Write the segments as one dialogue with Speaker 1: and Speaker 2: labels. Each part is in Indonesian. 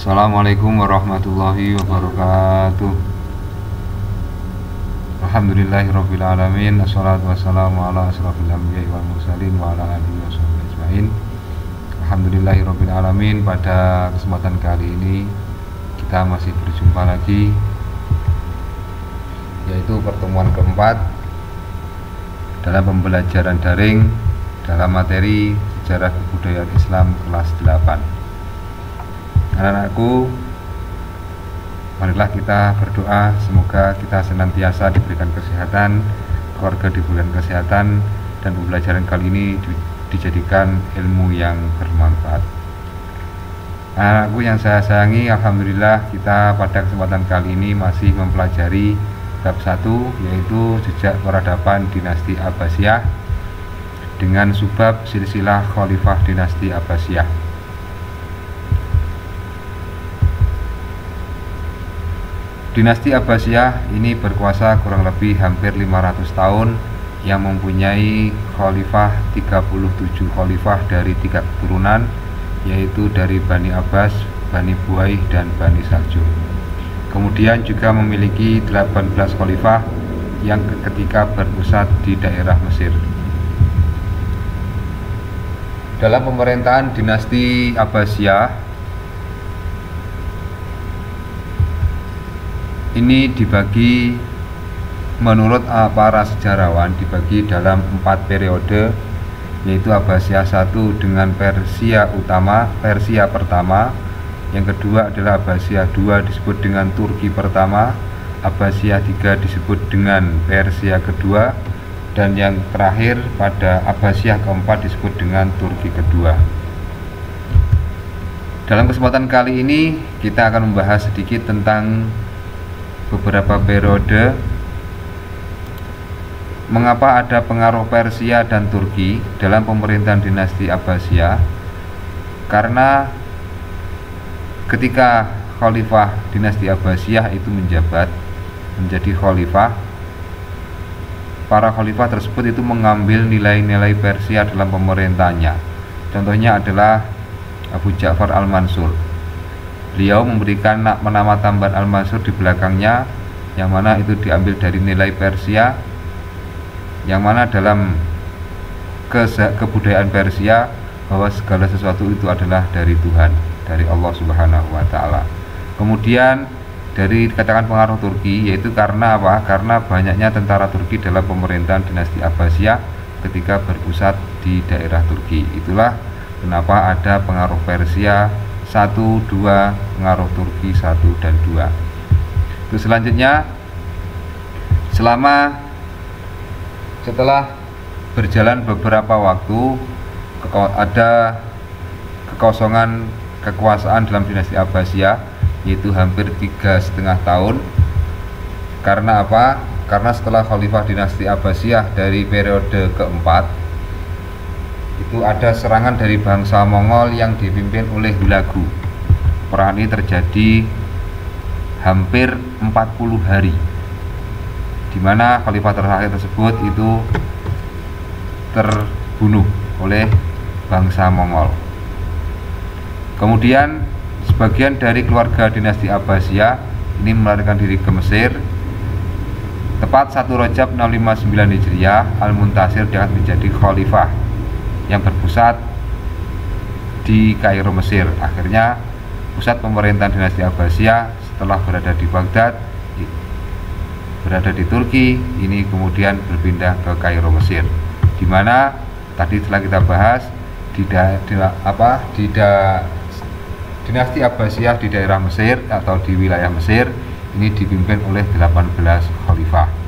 Speaker 1: Assalamualaikum warahmatullahi wabarakatuh. Alhamdulillahirabbil alamin. Assalatu wassalamu ala asrofil anbiya'i wal mursalin wa ala alihi washabihi ajmain. Alhamdulillahirabbil alamin. Pada kesempatan kali ini kita masih berjumpa lagi, yaitu pertemuan keempat dalam pembelajaran daring dalam materi Sejarah Kebudayaan Islam kelas 8. Anak-anakku, marilah kita berdoa semoga kita senantiasa diberikan kesehatan, keluarga diberikan kesehatan, dan pembelajaran kali ini dijadikan ilmu yang bermanfaat. Anak-anakku yang saya sayangi, alhamdulillah kita pada kesempatan kali ini masih mempelajari bab 1, yaitu jejak peradaban dinasti Abbasiyah dengan subbab silsilah khalifah dinasti Abbasiyah. Dinasti Abbasiyah ini berkuasa kurang lebih hampir 500 tahun, yang mempunyai khalifah 37 khalifah dari 3 keturunan, yaitu dari Bani Abbas, Bani Buaih, dan Bani Saljuk. Kemudian juga memiliki 18 khalifah yang ketika berpusat di daerah Mesir. Dalam pemerintahan dinasti Abbasiyah ini dibagi menurut para sejarawan dibagi dalam 4 periode, yaitu Abbasiyah 1 dengan Persia utama, Persia pertama, yang kedua adalah Abbasiyah 2 disebut dengan Turki pertama, Abbasiyah 3 disebut dengan Persia kedua, dan yang terakhir pada Abbasiyah keempat disebut dengan Turki kedua. Dalam kesempatan kali ini kita akan membahas sedikit tentang beberapa periode, mengapa ada pengaruh Persia dan Turki dalam pemerintahan dinasti Abbasiyah. Karena ketika khalifah dinasti Abbasiyah itu menjabat menjadi khalifah, para khalifah tersebut itu mengambil nilai-nilai Persia dalam pemerintahannya. Contohnya adalah Abu Ja'far Al-Mansur. Beliau memberikan nama tambahan Al-Mansur di belakangnya, yang mana itu diambil dari nilai Persia, yang mana dalam kebudayaan Persia bahwa segala sesuatu itu adalah dari Tuhan, dari Allah Subhanahu wa Ta'ala. Kemudian dari dikatakan pengaruh Turki, yaitu karena apa? Karena banyaknya tentara Turki dalam pemerintahan dinasti Abbasiyah ketika berpusat di daerah Turki. Itulah kenapa ada pengaruh Persia 1, 2, pengaruh Turki 1 dan 2. Terus selanjutnya, setelah berjalan beberapa waktu, ada kekosongan kekuasaan dalam dinasti Abbasiyah, yaitu hampir 3,5 tahun. Karena apa? Karena setelah khalifah dinasti Abbasiyah dari periode keempat, itu ada serangan dari bangsa Mongol yang dipimpin oleh Hulagu. Perang ini terjadi hampir 40 hari, di mana khalifah terakhir tersebut itu terbunuh oleh bangsa Mongol. Kemudian sebagian dari keluarga dinasti Abbasiyah ini melarikan diri ke Mesir. Tepat 1 Rajab 659 Hijriah, Al-Muntasir diangkat menjadi khalifah yang berpusat di Kairo, Mesir. Akhirnya pusat pemerintahan dinasti Abbasiyah setelah berada di Baghdad, berada di Turki, ini kemudian berpindah ke Kairo, Mesir, di mana tadi telah kita bahas dinasti Abbasiyah di daerah Mesir atau di wilayah Mesir ini dipimpin oleh 18 khalifah.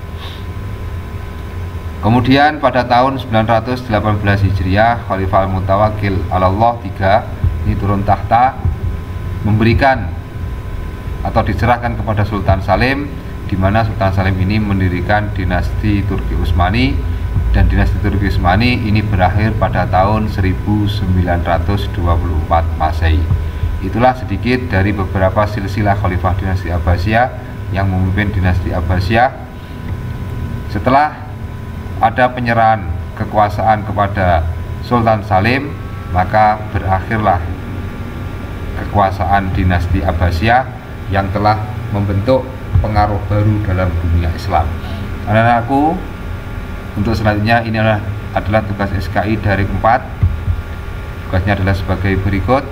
Speaker 1: Kemudian pada tahun 918 Hijriah, Khalifah Al-Mutawakkil Allah III ini turun tahta, memberikan atau diserahkan kepada Sultan Salim, di mana Sultan Salim ini mendirikan dinasti Turki Utsmani, dan dinasti Turki Utsmani ini berakhir pada tahun 1924 Masehi. Itulah sedikit dari beberapa silsilah khalifah dinasti Abbasiyah yang memimpin dinasti Abbasiyah. Setelah ada penyerahan kekuasaan kepada Sultan Salim, maka berakhirlah kekuasaan dinasti Abbasiyah yang telah membentuk pengaruh baru dalam dunia Islam. Anak-anakku, untuk selanjutnya ini adalah tugas SKI dari 4. Tugasnya adalah sebagai berikut.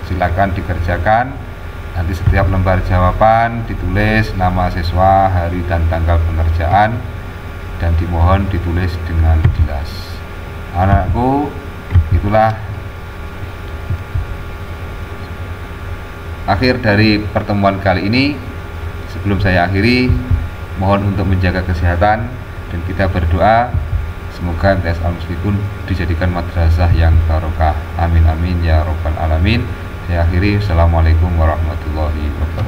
Speaker 1: Silakan dikerjakan. Nanti setiap lembar jawaban ditulis nama siswa, hari dan tanggal pengerjaan, dan dimohon ditulis dengan jelas. Anakku, itulah akhir dari pertemuan kali ini. Sebelum saya akhiri, mohon untuk menjaga kesehatan dan kita berdoa semoga MTS Al-Muslimun dijadikan madrasah yang barokah. Amin amin ya robbal alamin. Saya akhiri. Assalamualaikum warahmatullahi wabarakatuh.